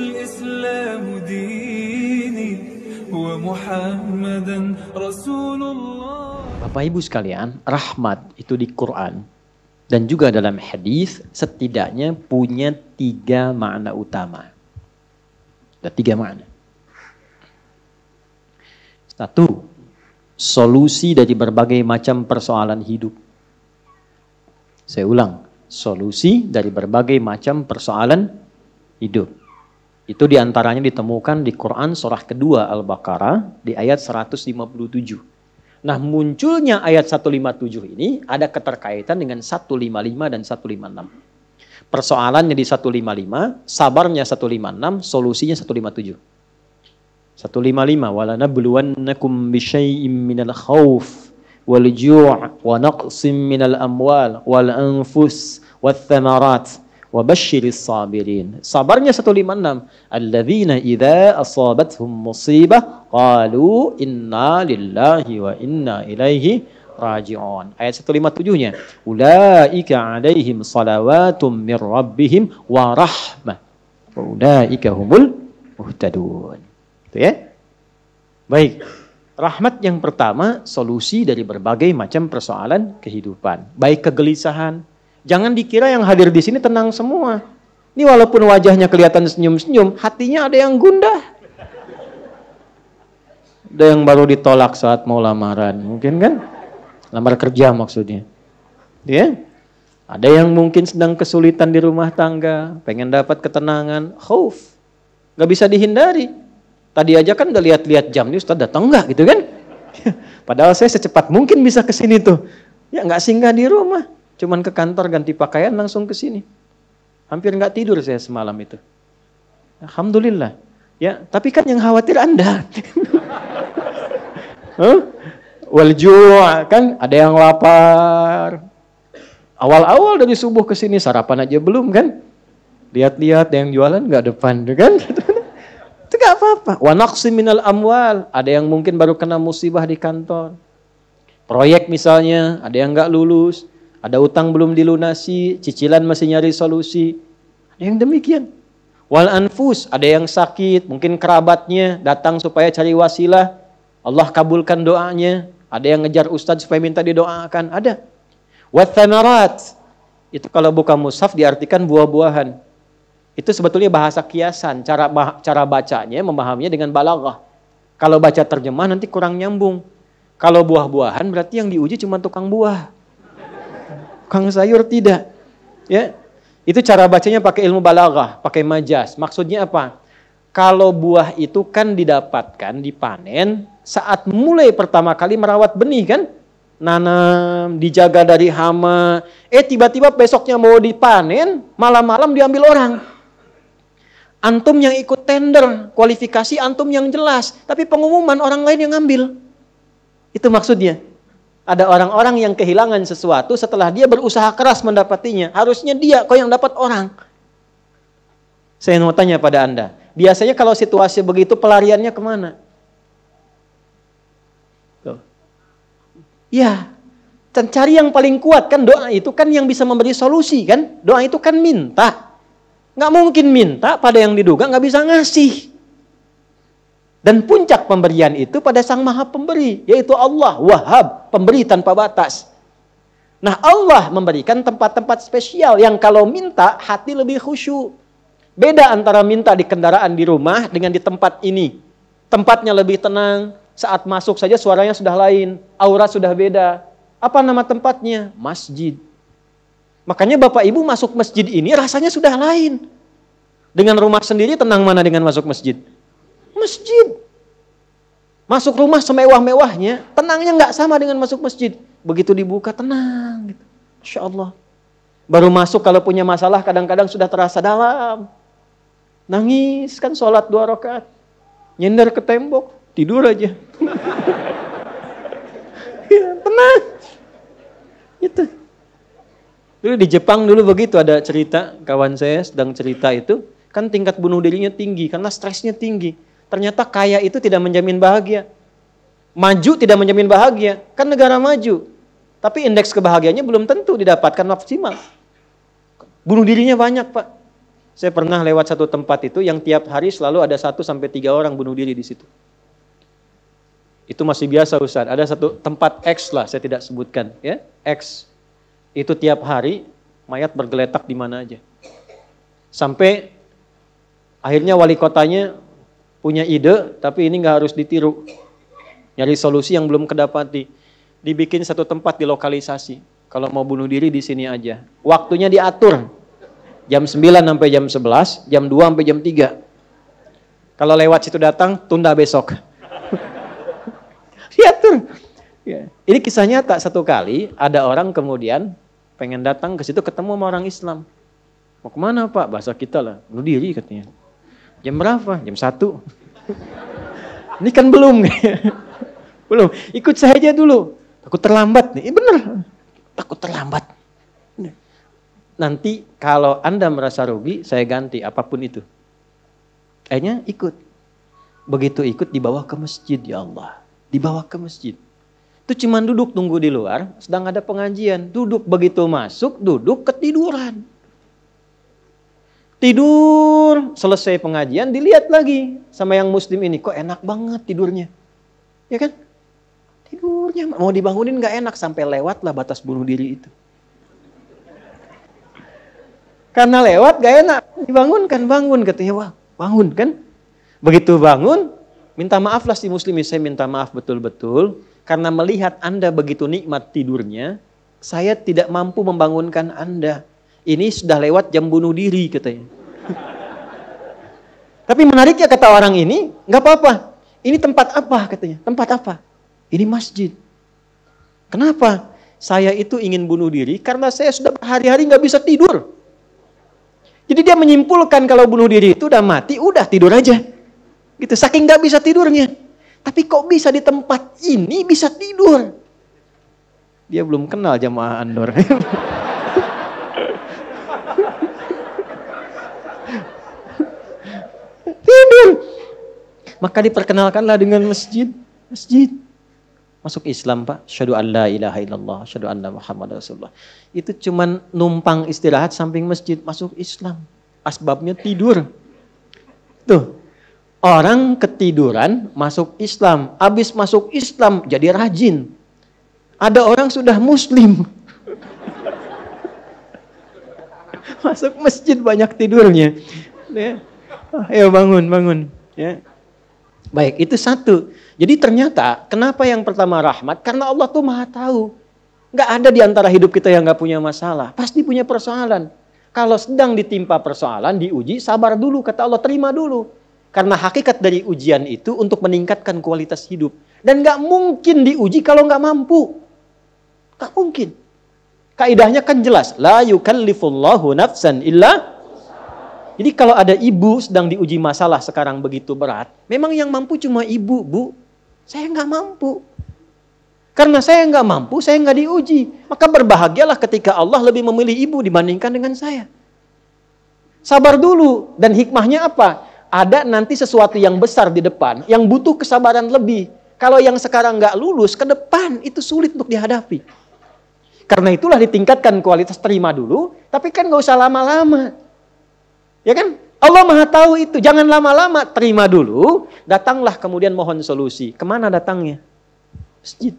الإسلام ديني ومحمدا رسول الله. Bapak Ibu sekalian, rahmat itu di Quran dan juga dalam hadis setidaknya punya 3 makna utama. Ada 3 makna. 1. Solusi dari berbagai macam persoalan hidup. Saya ulang, solusi dari berbagai macam persoalan hidup. Itu diantaranya ditemukan di Quran surah kedua Al-Baqarah di ayat 157. Nah, munculnya ayat 157 ini ada keterkaitan dengan 155 dan 156. Persoalannya di 155, sabarnya 156, solusinya 157. 155, walanabluwannakum bisyai'im minal khauf wal ju' wa naqsim minal amwal wal anfus wath thamarat wa basyiris sabirin. Sabarnya 156, alladzina idza asabathum musibah qalu inna lillahi wa inna ilaihi raji'un. Ayat 157-nya, ulaika alaihim salawatum mir rabbihim wa rahmah wa ulaika humul muhtadun. Itu ya. Baik. Rahmat yang pertama, solusi dari berbagai macam persoalan kehidupan. Baik kegelisahan. Jangan dikira yang hadir di sini tenang semua. Ini walaupun wajahnya kelihatan senyum-senyum, hatinya ada yang gundah. Ada yang baru ditolak saat mau lamaran, mungkin kan? Lamar kerja maksudnya. Ya? Ada yang mungkin sedang kesulitan di rumah tangga, pengen dapat ketenangan, khauf. Gak bisa dihindari. Tadi aja kan udah lihat-lihat jam, nih Ustaz datang enggak gitu kan? Padahal saya secepat mungkin bisa ke sini tuh. Ya nggak singgah di rumah. Cuman ke kantor ganti pakaian langsung ke sini. Hampir nggak tidur saya semalam itu. Alhamdulillah. Ya, tapi kan yang khawatir Anda. Walju' kan ada yang lapar. Awal-awal dari subuh ke sini sarapan aja belum kan? Lihat-lihat yang jualan nggak depan kan? Itu nggak apa-apa. Wa naqsim minal amwal. Ada yang mungkin baru kena musibah di kantor. Proyek misalnya, ada yang nggak lulus. Ada utang belum dilunasi, cicilan masih nyari solusi. Ada yang demikian. Wal anfus, ada yang sakit, mungkin kerabatnya datang supaya cari wasilah. Allah kabulkan doanya. Ada yang ngejar ustadz supaya minta didoakan. Ada. Wat thamarat, itu kalau buka mushaf diartikan buah-buahan. Itu sebetulnya bahasa kiasan. Cara bacanya, memahaminya dengan balaghah. Kalau baca terjemah nanti kurang nyambung. Kalau buah-buahan berarti yang diuji cuma tukang buah. Tukang sayur tidak. Ya. Itu cara bacanya pakai ilmu balaghah, pakai majaz. Maksudnya apa? Kalau buah itu kan didapatkan, dipanen saat mulai pertama kali merawat benih kan? Nanam, dijaga dari hama. Tiba-tiba besoknya mau dipanen, malam-malam diambil orang. Antum yang ikut tender, kualifikasi antum yang jelas. Tapi pengumuman orang lain yang ngambil. Itu maksudnya. Ada orang-orang yang kehilangan sesuatu setelah dia berusaha keras mendapatinya. Harusnya dia, kok yang dapat orang. Saya mau tanya pada Anda. Biasanya kalau situasi begitu pelariannya kemana? Tuh. Ya, dan cari yang paling kuat kan doa itu kan yang bisa memberi solusi kan. Doa itu kan minta. Nggak mungkin minta pada yang diduga nggak bisa ngasih. Dan puncak pemberian itu pada Sang Maha Pemberi, yaitu Allah, Wahhab, pemberi tanpa batas. Nah, Allah memberikan tempat-tempat spesial yang kalau minta hati lebih khusyuk. Beda antara minta di kendaraan di rumah dengan di tempat ini. Tempatnya lebih tenang, saat masuk saja suaranya sudah lain, aura sudah beda. Apa nama tempatnya? Masjid. Makanya Bapak Ibu masuk masjid ini rasanya sudah lain. Dengan rumah sendiri tenang mana dengan masuk masjid? Masjid. Masuk rumah semewah-mewahnya, tenangnya nggak sama dengan masuk masjid. Begitu dibuka tenang gitu. Masya Allah. Baru masuk kalau punya masalah kadang-kadang sudah terasa dalam. Nangis kan sholat 2 rakaat. Nyender ke tembok, tidur aja. Ya, tenang. Itu. Dulu di Jepang dulu begitu, ada cerita, kawan saya sedang cerita itu, kan tingkat bunuh dirinya tinggi karena stresnya tinggi. Ternyata kaya itu tidak menjamin bahagia. Maju tidak menjamin bahagia. Kan negara maju. Tapi indeks kebahagiaannya belum tentu didapatkan maksimal. Bunuh dirinya banyak, Pak. Saya pernah lewat satu tempat itu yang tiap hari selalu ada 1 sampai 3 orang bunuh diri di situ. Itu masih biasa Ustaz. Ada satu tempat X lah, saya tidak sebutkan, ya. X. Itu tiap hari mayat bergeletak di mana aja. Sampai akhirnya wali kotanya punya ide, tapi ini nggak harus ditiru. Nyari solusi yang belum kedapati. Dibikin satu tempat di lokalisasi. Kalau mau bunuh diri di sini aja. Waktunya diatur. Jam 9 sampai jam 11, jam 2 sampai jam 3. Kalau lewat situ datang, tunda besok. Diatur. Ya. Ini kisah nyata, satu kali ada orang kemudian pengen datang ke situ ketemu sama orang Islam. Mau kemana Pak? Bahasa kita lah, bunuh diri katanya. Jam berapa? Jam 1. Ini kan belum. Belum. Ikut saya aja dulu. Takut terlambat nih. Bener. Takut terlambat. Nanti kalau Anda merasa rugi, saya ganti apapun itu. Akhirnya ikut. Begitu ikut dibawa ke masjid, ya Allah. Dibawa ke masjid. Itu cuma duduk tunggu di luar, sedang ada pengajian. Duduk, begitu masuk, duduk ketiduran. Tidur, selesai pengajian, dilihat lagi sama yang muslim ini. Kok enak banget tidurnya. Ya kan? Tidurnya, mau dibangunin gak enak, sampai lewat lah batas bunuh diri itu. Karena lewat gak enak, dibangunkan, bangun katanya, wah bangun kan. Begitu bangun, minta maaf lah si muslim, saya minta maaf betul-betul. Karena melihat Anda begitu nikmat tidurnya, saya tidak mampu membangunkan Anda. Ini sudah lewat jam bunuh diri katanya. Tapi menariknya kata orang ini, gak apa-apa. Ini tempat apa katanya, tempat apa? Ini masjid. Kenapa? Saya itu ingin bunuh diri karena saya sudah berhari-hari gak bisa tidur. Jadi dia menyimpulkan kalau bunuh diri itu udah mati, udah tidur aja. Gitu, saking gak bisa tidurnya. Tapi kok bisa di tempat ini bisa tidur? Dia belum kenal jamaah Andor. Tidur. Maka diperkenalkanlah dengan masjid. Masjid. Masuk Islam Pak. Asyhadu an la ilaha illallah. Asyhadu anna Muhammad Rasulullah. Itu cuman numpang istirahat samping masjid. Masuk Islam. Asbabnya tidur. Tuh. Orang ketiduran masuk Islam. Habis masuk Islam jadi rajin. Ada orang sudah muslim. Masuk masjid banyak tidurnya. Ya. Ayo bangun, bangun. Ya. Baik, itu satu. Jadi ternyata kenapa yang pertama rahmat? Karena Allah tuh maha tahu. Gak ada di antara hidup kita yang gak punya masalah. Pasti punya persoalan. Kalau sedang ditimpa persoalan, diuji, sabar dulu. Kata Allah, terima dulu. Karena hakikat dari ujian itu untuk meningkatkan kualitas hidup. Dan gak mungkin diuji kalau gak mampu. Gak mungkin. Kaidahnya kan jelas. La yukallifullahu nafsan illa. Jadi kalau ada ibu sedang diuji masalah sekarang begitu berat, memang yang mampu cuma ibu, Bu. Saya nggak mampu. Karena saya nggak mampu, saya nggak diuji. Maka berbahagialah ketika Allah lebih memilih ibu dibandingkan dengan saya. Sabar dulu. Dan hikmahnya apa? Ada nanti sesuatu yang besar di depan, yang butuh kesabaran lebih. Kalau yang sekarang nggak lulus, ke depan itu sulit untuk dihadapi. Karena itulah ditingkatkan kualitas terima dulu, tapi kan nggak usah lama-lama. Ya kan? Allah maha tahu itu. Jangan lama-lama. Terima dulu. Datanglah kemudian mohon solusi. Kemana datangnya? Masjid.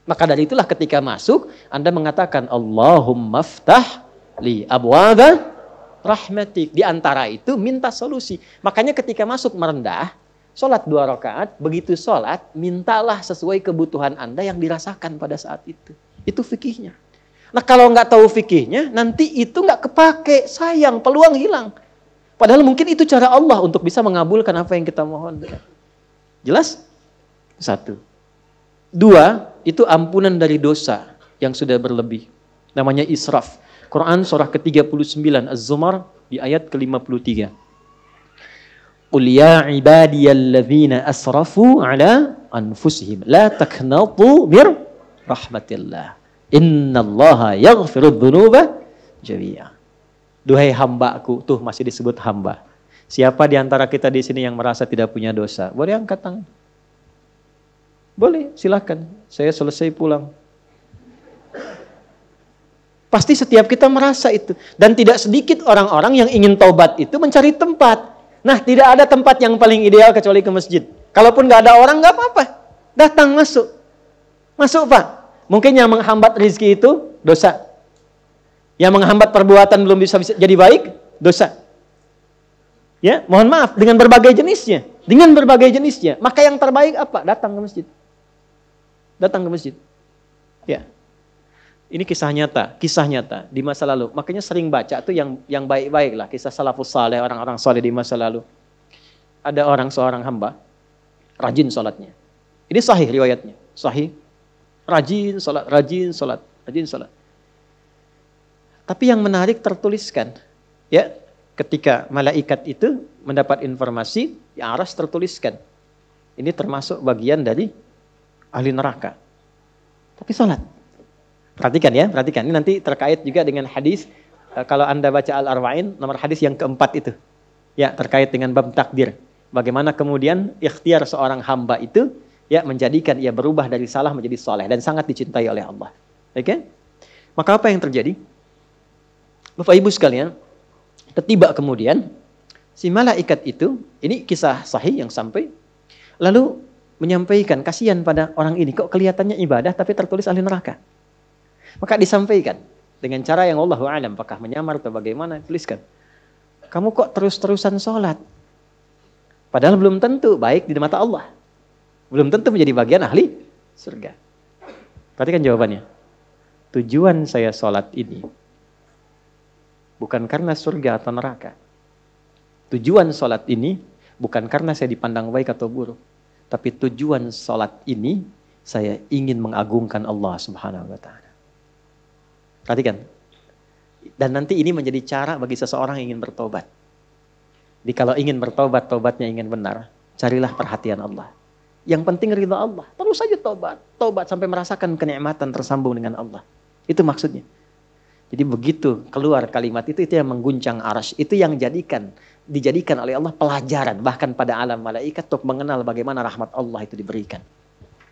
Maka dari itulah ketika masuk. Anda mengatakan. Allahumma ftah li abwaba rahmatik. Di antara itu minta solusi. Makanya ketika masuk merendah. Sholat 2 rakaat. Begitu sholat. Mintalah sesuai kebutuhan Anda yang dirasakan pada saat itu. Itu fikihnya. Nah kalau nggak tahu fikihnya, nanti itu nggak kepake, sayang, peluang hilang. Padahal mungkin itu cara Allah untuk bisa mengabulkan apa yang kita mohon. Jelas? 1. 2, itu ampunan dari dosa yang sudah berlebih. Namanya israf. Quran surah ke-39 Az-Zumar di ayat ke-53. Qul ya ibadiyalladzina asrafu ala anfusihim la taqnatu mir rahmatillah. Innallaha yaghfirudz dzunuba jami'a. Duhai hambaku, tuh masih disebut hamba. Siapa di antara kita di sini yang merasa tidak punya dosa? Boleh angkat tangan. Boleh, silakan. Saya selesai pulang. Pasti setiap kita merasa itu. Dan tidak sedikit orang-orang yang ingin taubat itu mencari tempat. Nah, tidak ada tempat yang paling ideal kecuali ke masjid. Kalaupun nggak ada orang, nggak apa-apa. Datang, masuk. Masuk, Pak. Mungkin yang menghambat rezeki itu dosa. Yang menghambat perbuatan belum bisa jadi baik, dosa. Ya, mohon maaf, dengan berbagai jenisnya. Dengan berbagai jenisnya. Maka yang terbaik apa? Datang ke masjid. Datang ke masjid. Ya. Ini kisah nyata di masa lalu. Makanya sering baca tuh yang baik-baik lah, kisah salafus saleh, orang-orang saleh di masa lalu. Ada seorang hamba rajin salatnya. Ini sahih riwayatnya, sahih. Rajin salat. Tapi yang menarik tertuliskan, ya, ketika malaikat itu mendapat informasi, di aras tertuliskan. Ini termasuk bagian dari ahli neraka. Tapi salat. Perhatikan ya, perhatikan. Ini nanti terkait juga dengan hadis, kalau Anda baca Al-Arba'in, nomor hadis yang keempat itu. Ya, terkait dengan bab takdir. Bagaimana kemudian ikhtiar seorang hamba itu, ya, menjadikan ia berubah dari salah menjadi soleh. Dan sangat dicintai oleh Allah. Oke? Maka apa yang terjadi? Bapak Ibu sekalian, tiba kemudian, si malaikat itu, ini kisah sahih yang sampai, lalu menyampaikan, kasihan pada orang ini, kok kelihatannya ibadah tapi tertulis ahli neraka. Maka disampaikan dengan cara yang Allahu a'lam, apakah menyamar atau bagaimana, tuliskan. Kamu kok terus-terusan sholat? Padahal belum tentu baik di mata Allah. Belum tentu menjadi bagian ahli surga. Perhatikan jawabannya. Tujuan saya sholat ini bukan karena surga atau neraka. Tujuan sholat ini bukan karena saya dipandang baik atau buruk. Tapi tujuan sholat ini saya ingin mengagungkan Allah Subhanahu wa ta'ala. Perhatikan. Dan nanti ini menjadi cara bagi seseorang yang ingin bertobat. Jadi kalau ingin bertobat, tobatnya ingin benar, carilah perhatian Allah. Yang penting ridha Allah. Terus saja tobat. Tobat sampai merasakan kenikmatan tersambung dengan Allah. Itu maksudnya. Jadi begitu keluar kalimat itu yang mengguncang arsy. Itu yang dijadikan oleh Allah pelajaran. Bahkan pada alam malaikat untuk mengenal bagaimana rahmat Allah itu diberikan.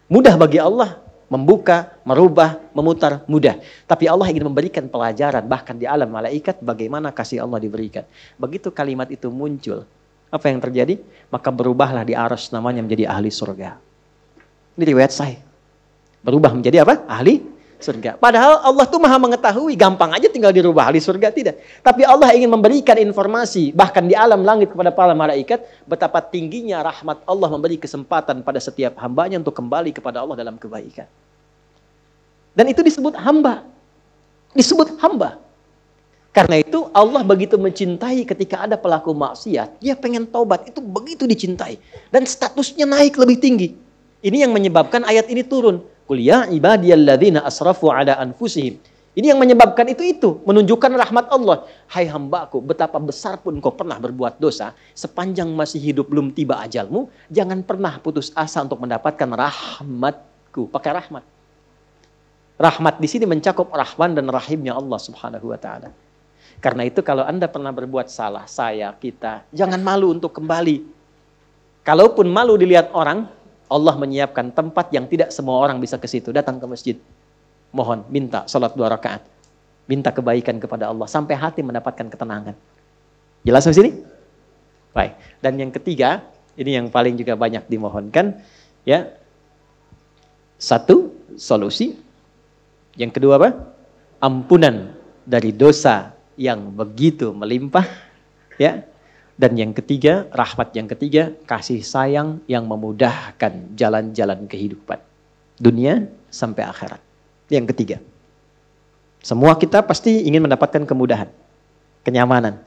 Mudah bagi Allah membuka, merubah, memutar, mudah. Tapi Allah ingin memberikan pelajaran bahkan di alam malaikat bagaimana kasih Allah diberikan. Begitu kalimat itu muncul, apa yang terjadi? Maka berubahlah di arsy namanya menjadi ahli surga. Ini riwayat sahih. Berubah menjadi apa? Ahli surga. Padahal Allah tuh maha mengetahui, gampang aja tinggal dirubah ahli surga, tidak. Tapi Allah ingin memberikan informasi bahkan di alam langit kepada para malaikat betapa tingginya rahmat Allah memberi kesempatan pada setiap hambanya untuk kembali kepada Allah dalam kebaikan. Dan itu disebut hamba. Disebut hamba. Karena itu Allah begitu mencintai ketika ada pelaku maksiat, dia pengen taubat, itu begitu dicintai. Dan statusnya naik lebih tinggi. Ini yang menyebabkan ayat ini turun. Qul ya ibadiyalladzina asrafu ala anfusihim. Ini yang menyebabkan itu menunjukkan rahmat Allah. Hai hambaku, betapa besar pun kau pernah berbuat dosa, sepanjang masih hidup belum tiba ajalmu, jangan pernah putus asa untuk mendapatkan rahmatku. Pakai rahmat. Rahmat di sini mencakup rahman dan rahimnya Allah Subhanahu wa taala. Karena itu kalau Anda pernah berbuat salah, kita, jangan malu untuk kembali. Kalaupun malu dilihat orang, Allah menyiapkan tempat yang tidak semua orang bisa ke situ. Datang ke masjid. Mohon, minta salat 2 rakaat. Minta kebaikan kepada Allah sampai hati mendapatkan ketenangan. Jelas di sini? Baik. Dan yang ketiga, ini yang paling juga banyak dimohonkan, ya. 1, solusi. Yang kedua apa? Ampunan dari dosa yang begitu melimpah, ya. Dan yang ketiga, rahmat yang ketiga, kasih sayang yang memudahkan jalan-jalan kehidupan. Dunia sampai akhirat. Yang ketiga. Semua kita pasti ingin mendapatkan kemudahan, kenyamanan.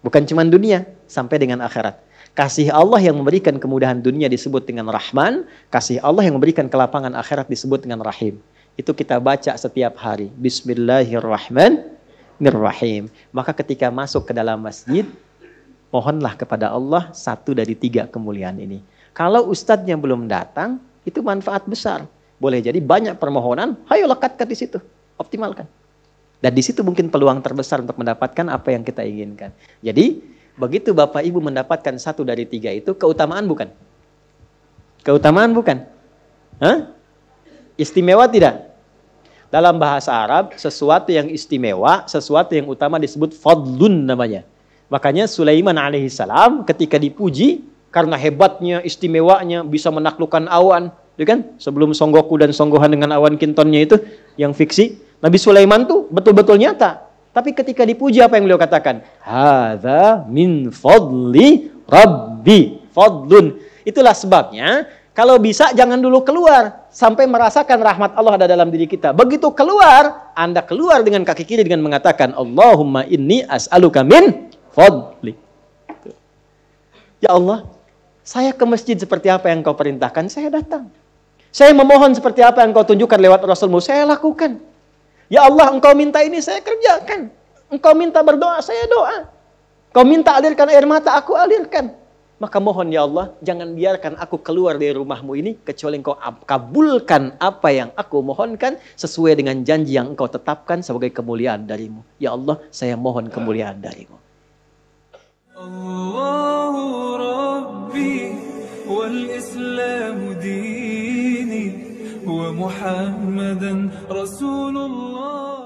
Bukan cuma dunia, sampai dengan akhirat. Kasih Allah yang memberikan kemudahan dunia disebut dengan Rahman. Kasih Allah yang memberikan kelapangan akhirat disebut dengan Rahim. Itu kita baca setiap hari. Bismillahirrahmanirrahim. Maka ketika masuk ke dalam masjid, mohonlah kepada Allah 1 dari 3 kemuliaan ini. Kalau ustadznya belum datang, itu manfaat besar. Boleh jadi banyak permohonan, ayo lekatkan di situ, optimalkan. Dan di situ mungkin peluang terbesar untuk mendapatkan apa yang kita inginkan. Jadi, begitu Bapak Ibu mendapatkan 1 dari 3 itu, keutamaan bukan? Keutamaan bukan? Hah? Istimewa tidak? Dalam bahasa Arab, sesuatu yang istimewa, sesuatu yang utama disebut fadlun namanya. Makanya Sulaiman alaihissalam ketika dipuji, karena hebatnya, istimewanya, bisa menaklukkan awan. Ya kan? Sebelum Songgoku dan Songgohan dengan awan kintonnya itu, yang fiksi. Nabi Sulaiman tuh betul-betul nyata. Tapi ketika dipuji apa yang beliau katakan? Hadza min fadli Rabbi. Fadlun. Itulah sebabnya, kalau bisa jangan dulu keluar sampai merasakan rahmat Allah ada dalam diri kita. Begitu keluar, Anda keluar dengan kaki kiri dengan mengatakan Allahumma inni as'aluka min fadli. Ya Allah, saya ke masjid seperti apa yang Kau perintahkan, saya datang. Saya memohon seperti apa yang Kau tunjukkan lewat Rasulmu, saya lakukan. Ya Allah, Engkau minta ini, saya kerjakan. Engkau minta berdoa, saya doa. Kau minta alirkan air mata, aku alirkan. Maka mohon ya Allah, jangan biarkan aku keluar dari rumahmu ini, kecuali Engkau kabulkan apa yang aku mohonkan, sesuai dengan janji yang Engkau tetapkan sebagai kemuliaan darimu. Ya Allah, saya mohon kemuliaan darimu. Allahu Rabbi wal Islamu dini wa Muhammadan Rasulullah.